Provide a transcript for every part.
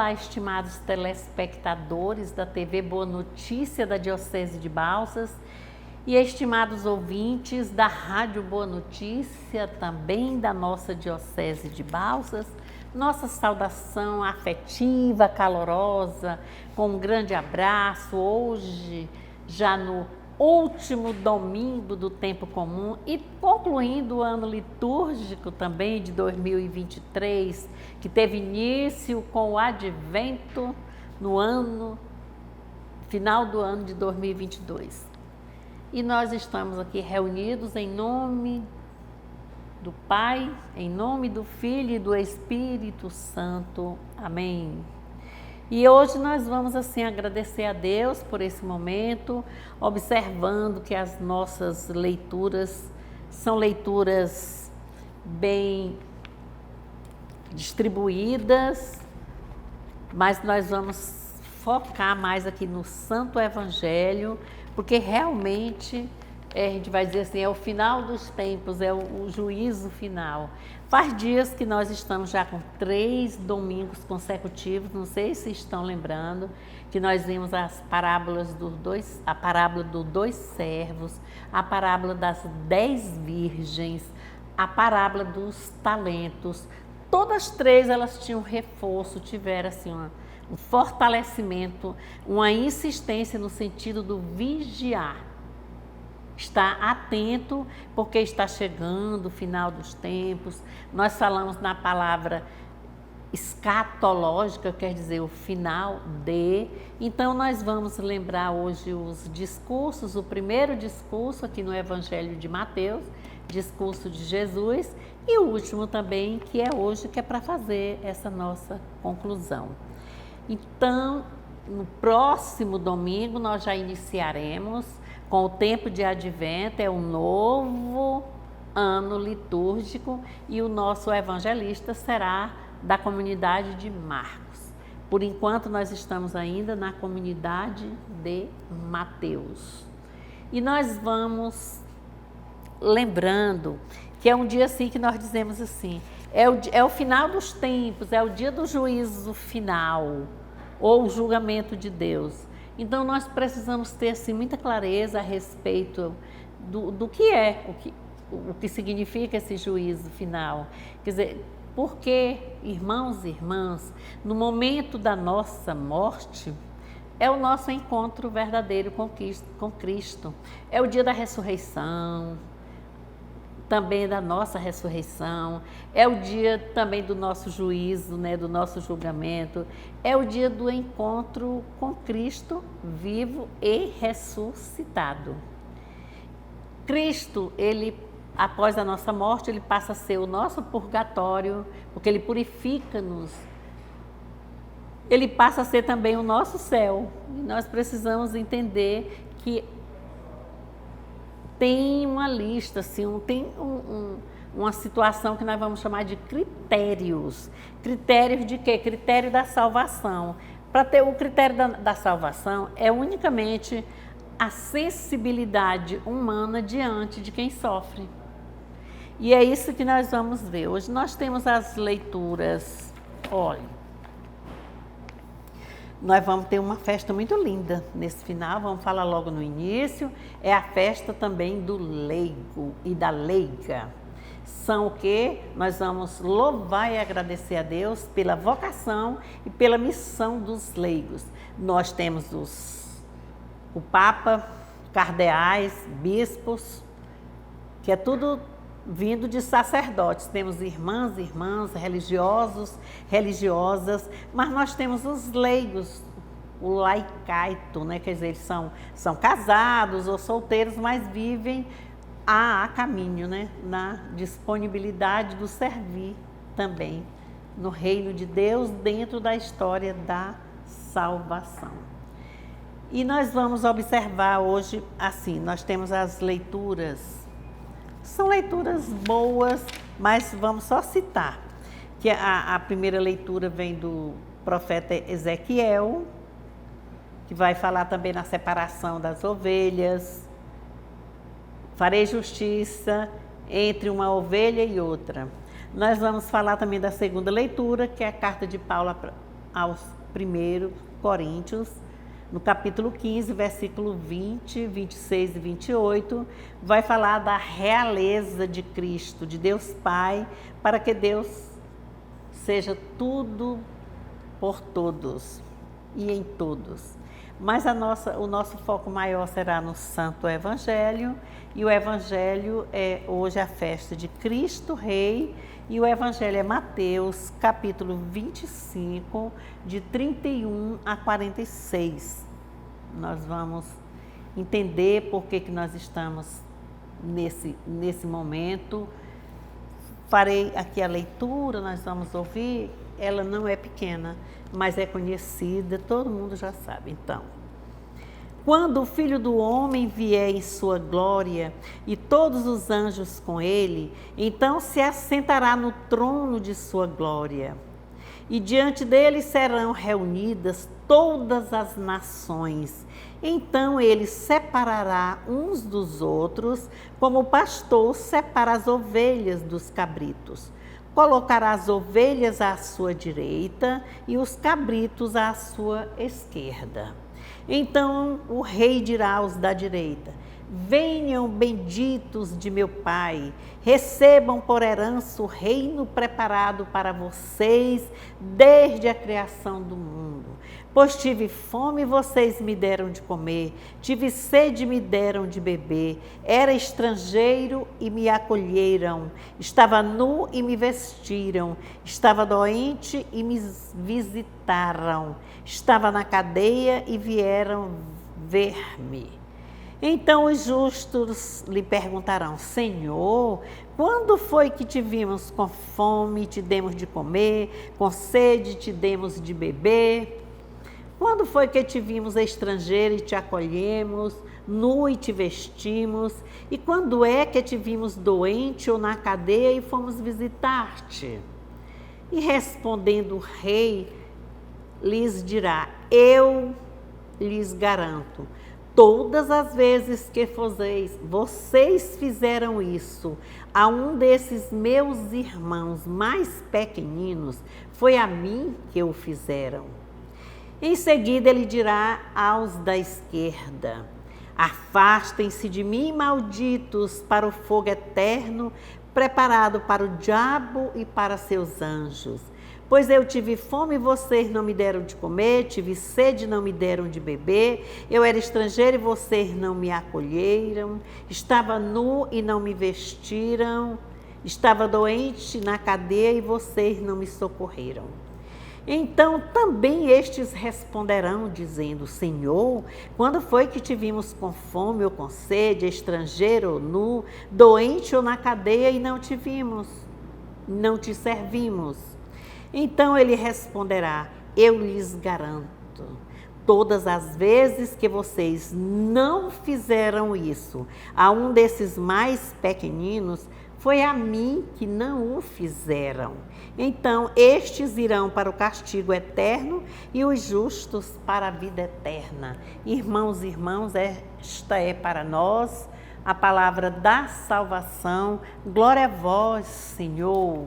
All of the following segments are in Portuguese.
Olá, estimados telespectadores da TV Boa Notícia da Diocese de Balsas e estimados ouvintes da Rádio Boa Notícia, também da nossa Diocese de Balsas. Nossa saudação afetiva, calorosa, com um grande abraço, hoje já no último domingo do tempo comum e concluindo o ano litúrgico também de 2023, que teve início com o advento no final do ano de 2022. E nós estamos aqui reunidos em nome do Pai, em nome do Filho e do Espírito Santo. Amém. E hoje nós vamos assim agradecer a Deus por esse momento, observando que as nossas leituras são leituras bem distribuídas, mas nós vamos focar mais aqui no Santo Evangelho, porque realmente a gente vai dizer assim, é o final dos tempos, é o juízo final. Faz dias que nós estamos já com 3 domingos consecutivos, não sei se estão lembrando, que nós vimos as parábolas a parábola dos 2 servos, a parábola das 10 virgens, a parábola dos talentos. Todas 3 elas tinham reforço, tiveram assim um fortalecimento, uma insistência no sentido do vigiar. Estar atento, porque está chegando o final dos tempos. Nós falamos na palavra escatológica, quer dizer, o final de. Então, nós vamos lembrar hoje os discursos, o primeiro discurso aqui no Evangelho de Mateus, discurso de Jesus, e o último também, que é hoje, que é para fazer essa nossa conclusão. Então, no próximo domingo, nós já iniciaremos com o tempo de advento, é um novo ano litúrgico e o nosso evangelista será da comunidade de Marcos. Por enquanto nós estamos ainda na comunidade de Mateus. E nós vamos lembrando que é um dia assim que nós dizemos assim, é o final dos tempos, é o dia do juízo final ou o julgamento de Deus. Então, nós precisamos ter assim, muita clareza a respeito do que é, o que significa esse juízo final. Quer dizer, porque, irmãos e irmãs, no momento da nossa morte, é o nosso encontro verdadeiro com Cristo. É o dia da ressurreição, também da nossa ressurreição, é o dia também do nosso juízo, né, do nosso julgamento, é o dia do encontro com Cristo vivo e ressuscitado. Cristo, ele, após a nossa morte, ele passa a ser o nosso purgatório, porque ele purifica-nos. Ele passa a ser também o nosso céu. E nós precisamos entender que tem uma lista, assim, tem uma situação que nós vamos chamar de critérios. Critérios de quê? Critério da salvação. Para ter o critério da salvação é unicamente a sensibilidade humana diante de quem sofre. E é isso que nós vamos ver. Hoje nós temos as leituras, olha, nós vamos ter uma festa muito linda nesse final, vamos falar logo no início, é a festa também do leigo e da leiga. São o que? Nós vamos louvar e agradecer a Deus pela vocação e pela missão dos leigos. Nós temos o Papa, cardeais, bispos, que é tudo vindo de sacerdotes. Temos irmãs, religiosos, religiosas, mas nós temos os leigos, o laicaito, né? Quer dizer, eles são casados ou solteiros, mas vivem a caminho, né? Na disponibilidade do servir também no reino de Deus, dentro da história da salvação. E nós vamos observar hoje, assim, nós temos as leituras. São leituras boas, mas vamos só citar, que a primeira leitura vem do profeta Ezequiel, que vai falar também na separação das ovelhas. Farei justiça entre uma ovelha e outra. Nós vamos falar também da segunda leitura, que é a carta de Paulo aos 1 Coríntios, no capítulo 15, versículo 20, 26 e 28, vai falar da realeza de Cristo, de Deus Pai, para que Deus seja tudo por todos e em todos. Mas o nosso foco maior será no Santo Evangelho, e o Evangelho é hoje a festa de Cristo Rei, e o Evangelho é Mateus, capítulo 25, de 31 a 46. Nós vamos entender por que nós estamos nesse momento. Farei aqui a leitura, nós vamos ouvir. Ela não é pequena, mas é conhecida, todo mundo já sabe. Então, quando o Filho do Homem vier em sua glória e todos os anjos com ele, então se assentará no trono de sua glória. E diante dele serão reunidas todas as nações. Então ele separará uns dos outros, como o pastor separa as ovelhas dos cabritos. Colocará as ovelhas à sua direita e os cabritos à sua esquerda. Então o rei dirá aos da direita: venham benditos de meu Pai, recebam por herança o reino preparado para vocês desde a criação do mundo. Pois tive fome e vocês me deram de comer, tive sede e me deram de beber, era estrangeiro e me acolheram, estava nu e me vestiram, estava doente e me visitaram, estava na cadeia e vieram ver-me. Então os justos lhe perguntarão: Senhor, quando foi que te vimos com fome e te demos de comer, com sede e te demos de beber? Quando foi que te vimos estrangeiro e te acolhemos, nu e te vestimos? E quando é que te vimos doente ou na cadeia e fomos visitar-te? E respondendo o rei, lhes dirá: eu lhes garanto, todas as vezes que vocês fizeram isso a um desses meus irmãos mais pequeninos, foi a mim que o fizeram. Em seguida ele dirá aos da esquerda: afastem-se de mim, malditos, para o fogo eterno, preparado para o diabo e para seus anjos. Pois eu tive fome e vocês não me deram de comer, tive sede e não me deram de beber, eu era estrangeiro e vocês não me acolheram, estava nu e não me vestiram, estava doente na cadeia e vocês não me socorreram. Então também estes responderão, dizendo: Senhor, quando foi que te vimos com fome ou com sede, estrangeiro ou nu, doente ou na cadeia e não te vimos, não te servimos? Então ele responderá: eu lhes garanto, todas as vezes que vocês não fizeram isso a um desses mais pequeninos, foi a mim que não o fizeram. Então estes irão para o castigo eterno e os justos para a vida eterna. Irmãos e irmãs, esta é para nós a palavra da salvação. Glória a vós, Senhor.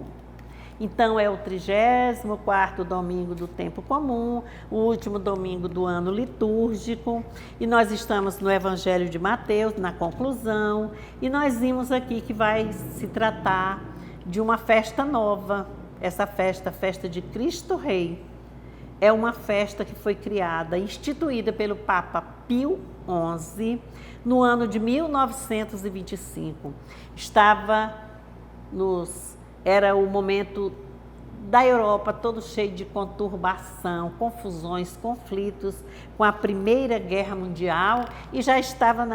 Então é o 34º domingo do tempo comum, o último domingo do ano litúrgico, e nós estamos no Evangelho de Mateus, na conclusão, e nós vimos aqui que vai se tratar de uma festa nova. Essa festa, a festa de Cristo Rei, é uma festa que foi criada, instituída pelo Papa Pio XI, no ano de 1925. Era o momento da Europa todo cheio de conturbação, confusões, conflitos com a Primeira Guerra Mundial, e já estava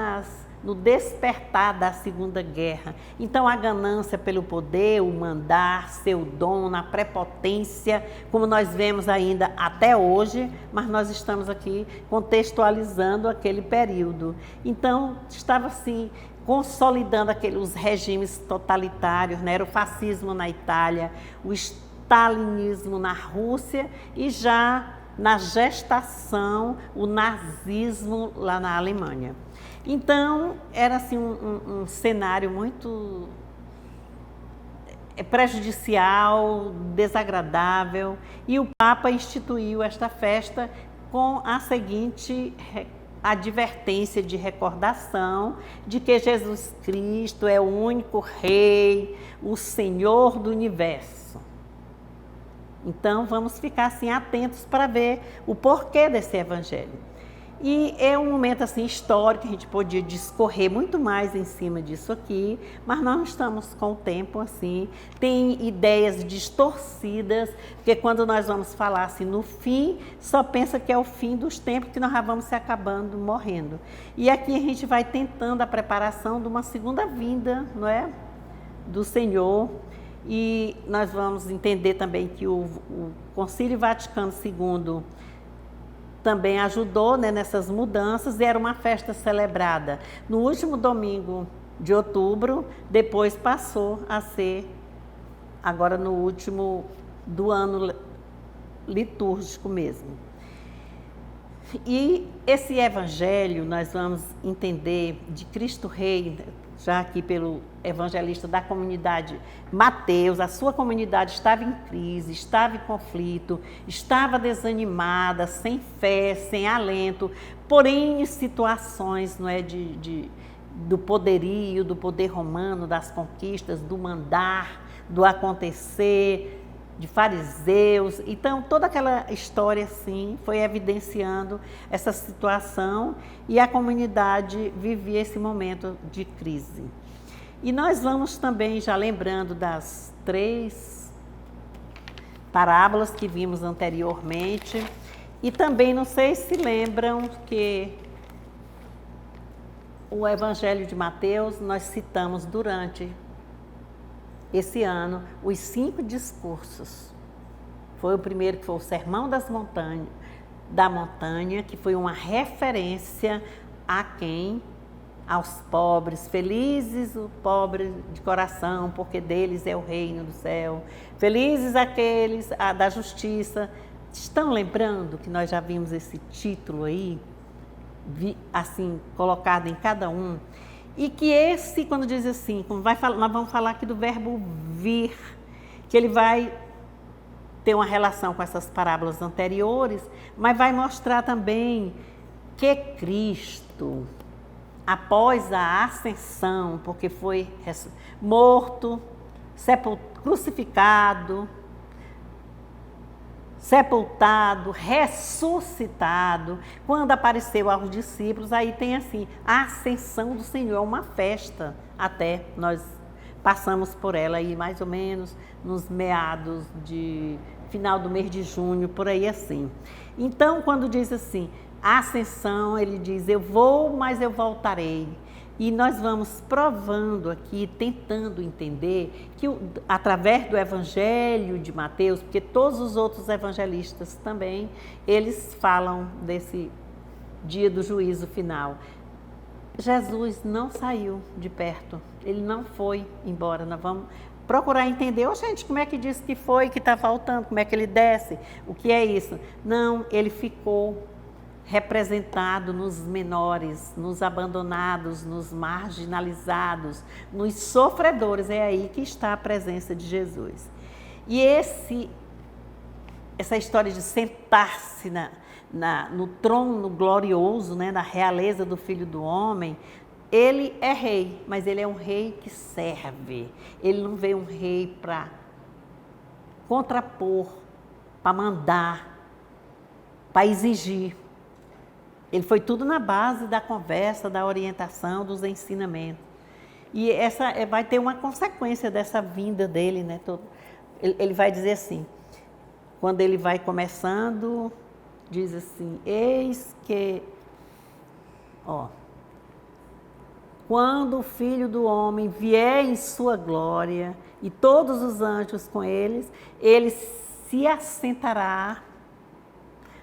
no despertar da Segunda Guerra. Então a ganância pelo poder, o mandar, seu dom, na prepotência, como nós vemos ainda até hoje, mas nós estamos aqui contextualizando aquele período. Então estava assim, consolidando os regimes totalitários, né? Era o fascismo na Itália, o stalinismo na Rússia e já na gestação o nazismo lá na Alemanha. Então era assim um cenário muito prejudicial, desagradável, e o Papa instituiu esta festa com a seguinte advertência de recordação de que Jesus Cristo é o único Rei, o Senhor do Universo. Então vamos ficar assim atentos para ver o porquê desse evangelho. E é um momento assim histórico, a gente podia discorrer muito mais em cima disso aqui, mas nós não estamos com o tempo assim. Tem ideias distorcidas, porque quando nós vamos falar assim no fim, só pensa que é o fim dos tempos, que nós já vamos se acabando, morrendo. E aqui a gente vai tentando a preparação de uma segunda vinda, não é? Do Senhor. E nós vamos entender também que o Concílio Vaticano II também ajudou, né, nessas mudanças, e era uma festa celebrada no último domingo de outubro, depois passou a ser agora no último do ano litúrgico mesmo. E esse evangelho nós vamos entender de Cristo Rei, já aqui pelo evangelista da comunidade Mateus. A sua comunidade estava em crise, estava em conflito, estava desanimada, sem fé, sem alento, porém em situações, não é, do poderio, do poder romano, das conquistas, do mandar, do acontecer, de fariseus. Então toda aquela história assim foi evidenciando essa situação, e a comunidade vivia esse momento de crise. E nós vamos também, já lembrando das 3 parábolas que vimos anteriormente, e também não sei se lembram que o Evangelho de Mateus nós citamos durante esse ano os 5 discursos. Foi o primeiro, que foi o Sermão da Montanha, que foi uma referência a quem? Aos pobres. Felizes os pobres de coração, porque deles é o reino do céu. Felizes aqueles da justiça. Estão lembrando que nós já vimos esse título aí, assim, colocado em cada um? E que esse, quando diz assim, nós vamos falar aqui do verbo vir, que ele vai ter uma relação com essas parábolas anteriores, mas vai mostrar também que Cristo, após a ascensão, porque foi morto, crucificado, sepultado, ressuscitado, quando apareceu aos discípulos, aí tem assim, a ascensão do Senhor, uma festa, até nós passamos por ela aí mais ou menos nos meados de final do mês de junho, por aí assim. Então, quando diz assim, a ascensão, ele diz, eu vou, mas eu voltarei. E nós vamos provando aqui, tentando entender, que através do Evangelho de Mateus, porque todos os outros evangelistas também, eles falam desse dia do juízo final. Jesus não saiu de perto, ele não foi embora. Nós vamos procurar entender, gente, como é que diz que foi, que está faltando, como é que ele desce, o que é isso? Não, ele ficou representado nos menores, nos abandonados, nos marginalizados, nos sofredores. É aí que está a presença de Jesus. E essa história de sentar-se no trono glorioso, né, na realeza do Filho do Homem, ele é rei, mas ele é um rei que serve. Ele não veio um rei para contrapor, para mandar, para exigir. Ele foi tudo na base da conversa, da orientação, dos ensinamentos. E essa vai ter uma consequência dessa vinda dele, né? Ele vai dizer assim, quando ele vai começando, diz assim, eis que, quando o Filho do Homem vier em sua glória e todos os anjos com ele se assentará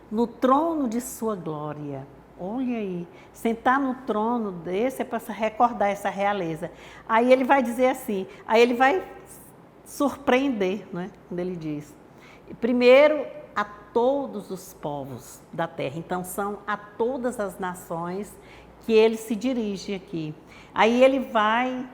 no trono de sua glória. Olha aí, sentar no trono desse é para recordar essa realeza. Aí ele vai dizer assim, aí ele vai surpreender, né, quando ele diz, primeiro a todos os povos da terra. Então são a todas as nações que ele se dirige aqui. Aí ele vai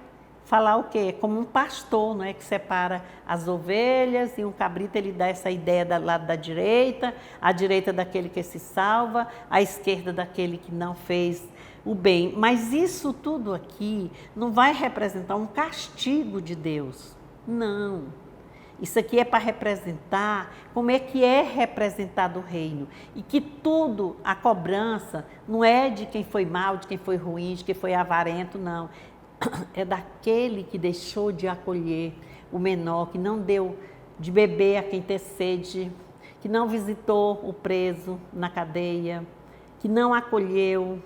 falar o quê? Como um pastor, não é? Que separa as ovelhas, e um cabrito ele dá essa ideia do lado da direita, a direita daquele que se salva, a esquerda daquele que não fez o bem. Mas isso tudo aqui não vai representar um castigo de Deus, não. Isso aqui é para representar como é que é representado o reino. E que tudo, a cobrança, não é de quem foi mal, de quem foi ruim, de quem foi avarento, não. É daquele que deixou de acolher o menor, que não deu de beber a quem tem sede, que não visitou o preso na cadeia, que não acolheu.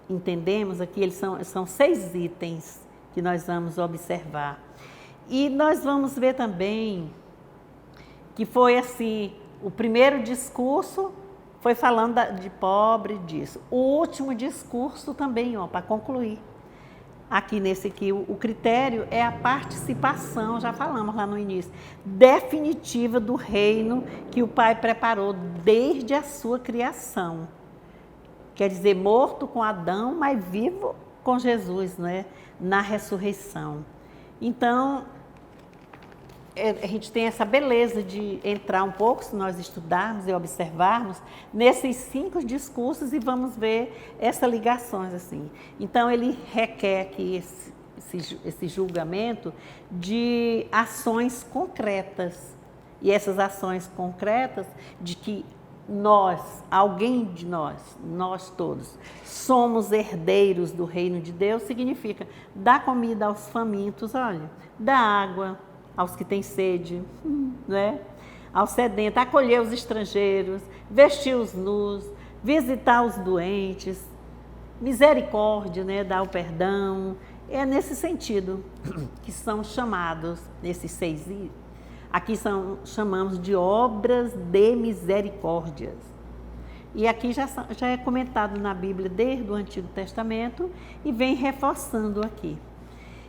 Entendemos aqui, eles são 6 itens que nós vamos observar. E nós vamos ver também que foi assim, o primeiro discurso foi falando de pobre, disso. O último discurso também, para concluir. Aqui nesse aqui, o critério é a participação, já falamos lá no início, definitiva do reino que o Pai preparou desde a sua criação. Quer dizer, morto com Adão, mas vivo com Jesus, né? Na ressurreição. Então, a gente tem essa beleza de entrar um pouco, se nós estudarmos e observarmos, nesses 5 discursos e vamos ver essas ligações assim. Então, ele requer aqui esse julgamento de ações concretas. E essas ações concretas de que nós, alguém de nós todos, somos herdeiros do reino de Deus, significa dar comida aos famintos, olha, dar água aos que têm sede, né? Aos sedentos, acolher os estrangeiros, vestir os nus, visitar os doentes, misericórdia, né? Dar o perdão. É nesse sentido que são chamados, nesses 6 itens, aqui chamamos de obras de misericórdias. E aqui já é comentado na Bíblia desde o Antigo Testamento e vem reforçando aqui.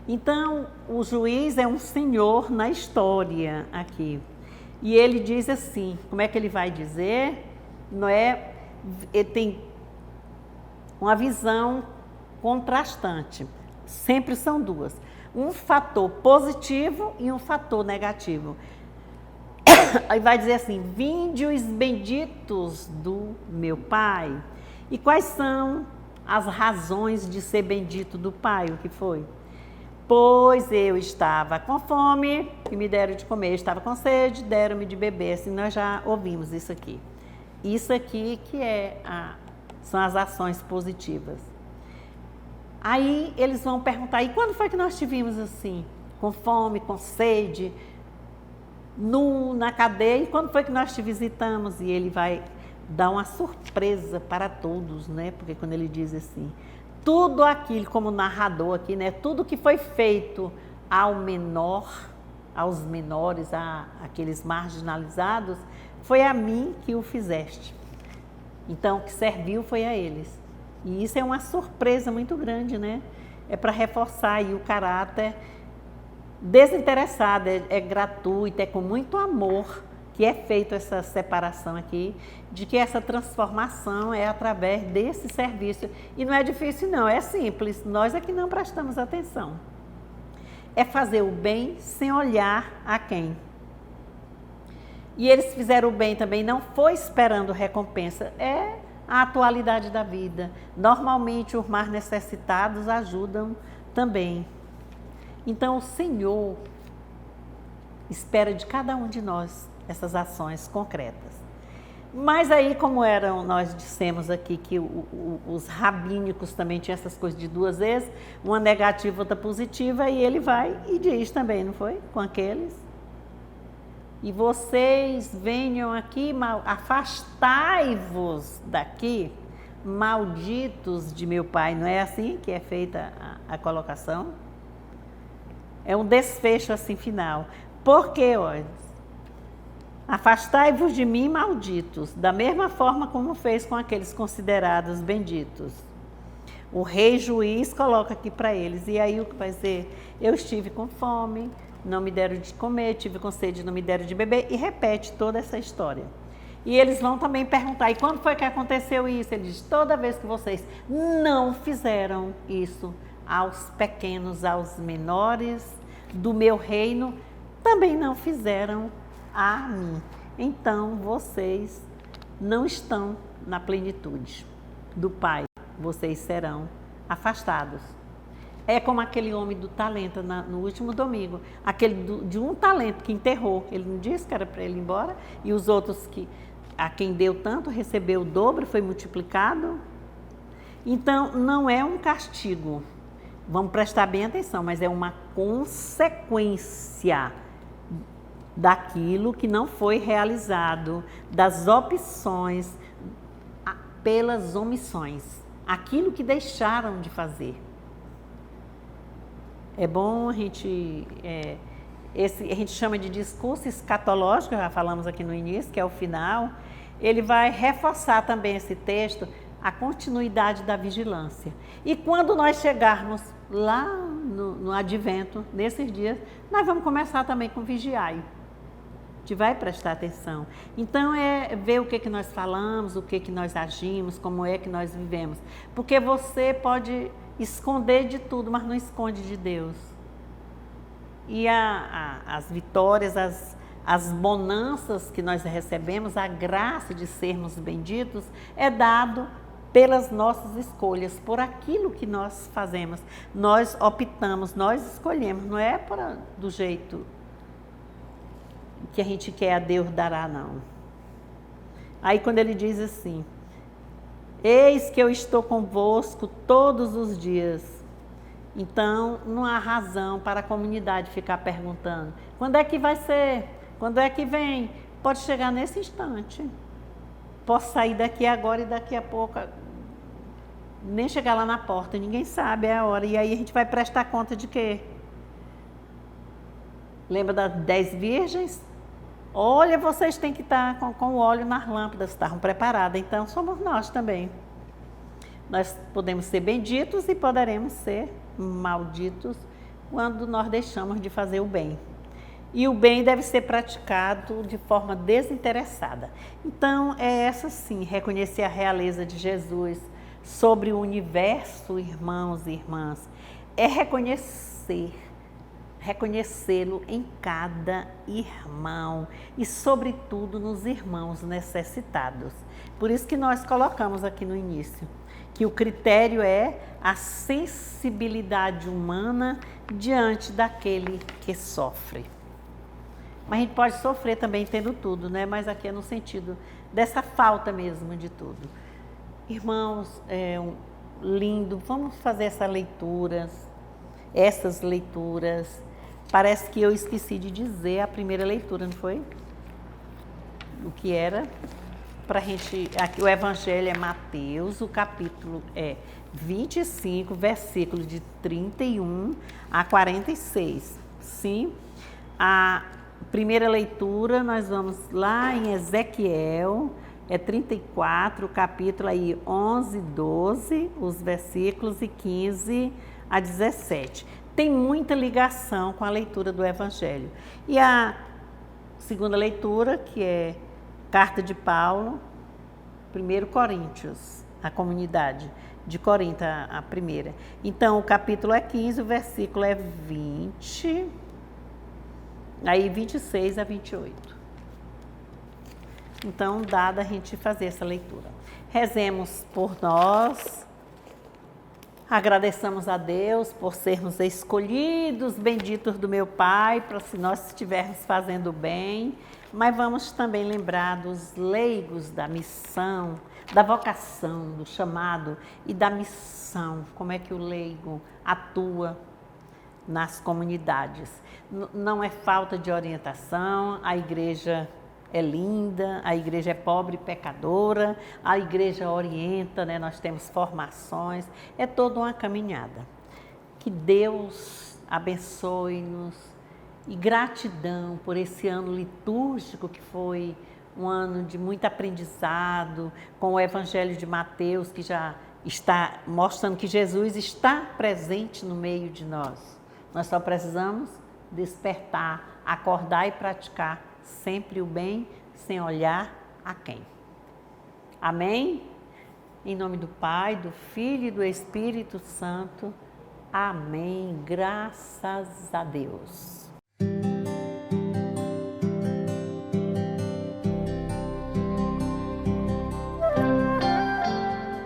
Então, o juiz é um senhor na história aqui. E ele diz assim, como é que ele vai dizer? Não é, ele tem uma visão contrastante. Sempre são 2. Um fator positivo e um fator negativo. Aí vai dizer assim, vinde os benditos do meu Pai. E quais são as razões de ser bendito do Pai? O que foi? Pois eu estava com fome e me deram de comer, eu estava com sede, deram-me de beber. Assim, nós já ouvimos isso aqui. Isso aqui que são as ações positivas. Aí eles vão perguntar, e quando foi que nós tivemos assim, com fome, com sede, nu, na cadeia, e quando foi que nós te visitamos? E ele vai dar uma surpresa para todos, né? Porque quando ele diz assim, tudo aquilo, como narrador aqui, né? Tudo que foi feito ao menor, aos menores, àqueles marginalizados, foi a mim que o fizeste. Então, o que serviu foi a eles. E isso é uma surpresa muito grande, né? É para reforçar aí o caráter desinteressado, é gratuito, é com muito amor que é feita essa separação aqui, de que essa transformação é através desse serviço. E não é difícil não, é simples, nós é que não prestamos atenção. É fazer o bem sem olhar a quem. E eles fizeram o bem também, não foi esperando recompensa, é a atualidade da vida. Normalmente os mais necessitados ajudam também. Então o Senhor espera de cada um de nós essas ações concretas. Mas aí, como nós dissemos aqui que os rabínicos também tinham essas coisas de 2 vezes, uma negativa, outra positiva, e ele vai e diz também, não foi? Com aqueles. E vocês venham aqui, afastai-vos daqui, malditos de meu Pai. Não é assim que é feita a colocação? É um desfecho assim final. Por quê, olha? Afastai-vos de mim, malditos, da mesma forma como fez com aqueles considerados benditos. O rei juiz coloca aqui para eles, e aí o que vai dizer? Eu estive com fome, não me deram de comer, tive com sede, não me deram de beber, e repete toda essa história. E eles vão também perguntar, e quando foi que aconteceu isso? Ele diz, toda vez que vocês não fizeram isso aos pequenos, aos menores do meu reino, também não fizeram a mim. Então vocês não estão na plenitude do Pai, vocês serão afastados. É como aquele homem do talento no último domingo, aquele de um talento que enterrou, ele não disse que era para ele ir embora, e os outros a quem deu tanto recebeu o dobro, foi multiplicado. Então não é um castigo, vamos prestar bem atenção, mas é uma consequência daquilo que não foi realizado, das opções pelas omissões, aquilo que deixaram de fazer. É bom a gente, a gente chama de discurso escatológico, já falamos aqui no início, que é o final. Ele vai reforçar também esse texto, a continuidade da vigilância. E quando nós chegarmos lá no advento, nesses dias, nós vamos começar também com vigiai. A gente vai prestar atenção. Então, é ver o que nós falamos, o que nós agimos, como é que nós vivemos. Porque você pode esconder de tudo, mas não esconde de Deus. E as vitórias, as bonanças que nós recebemos, a graça de sermos benditos, é dado pelas nossas escolhas, por aquilo que nós fazemos. Nós optamos, nós escolhemos, não é do jeito que a gente quer, a Deus dará, não. Aí quando ele diz assim, eis que eu estou convosco todos os dias. Então, não há razão para a comunidade ficar perguntando, quando é que vai ser? Quando é que vem? Pode chegar nesse instante. Posso sair daqui agora e daqui a pouco, nem chegar lá na porta, ninguém sabe a hora. E aí a gente vai prestar conta de quê? Lembra das 10 virgens? Olha, vocês têm que estar com o óleo nas lâmpadas, estavam preparadas, então somos nós também. Nós podemos ser benditos e poderemos ser malditos quando nós deixamos de fazer o bem. E o bem deve ser praticado de forma desinteressada. Então, é essa sim, reconhecer a realeza de Jesus sobre o universo, irmãos e irmãs, é reconhecê-lo em cada irmão e, sobretudo, nos irmãos necessitados. Por isso que nós colocamos aqui no início, que o critério é a sensibilidade humana diante daquele que sofre. Mas a gente pode sofrer também tendo tudo, né? Mas aqui é no sentido dessa falta mesmo de tudo. Irmãos, lindo, vamos fazer essas leituras. Parece que eu esqueci de dizer a primeira leitura, não foi? O que era? Pra gente, aqui o Evangelho é Mateus, o capítulo é 25, versículos de 31 a 46. Sim? A primeira leitura, nós vamos lá em Ezequiel, é 34, o capítulo aí 11, 12, os versículos e 15 a 17. Tem muita ligação com a leitura do Evangelho. E a segunda leitura, que é Carta de Paulo, 1 Coríntios, a comunidade de Corinto, a primeira. Então, o capítulo é 15, o versículo é 20, aí 26 a 28. Então, dada a gente fazer essa leitura. Rezemos por nós, agradeçamos a Deus por sermos escolhidos, benditos do meu Pai, para se nós estivermos fazendo bem, mas vamos também lembrar dos leigos da missão, da vocação, do chamado e da missão, como é que o leigo atua nas comunidades. Não é falta de orientação, a igreja é linda, a igreja é pobre e pecadora, a igreja orienta, né? Nós temos formações, é toda uma caminhada. Que Deus abençoe-nos e gratidão por esse ano litúrgico que foi um ano de muito aprendizado, com o Evangelho de Mateus, que já está mostrando que Jesus está presente no meio de nós. Nós só precisamos despertar, acordar e praticar sempre o bem, sem olhar a quem. Amém? Em nome do Pai, do Filho e do Espírito Santo. Amém. Graças a Deus.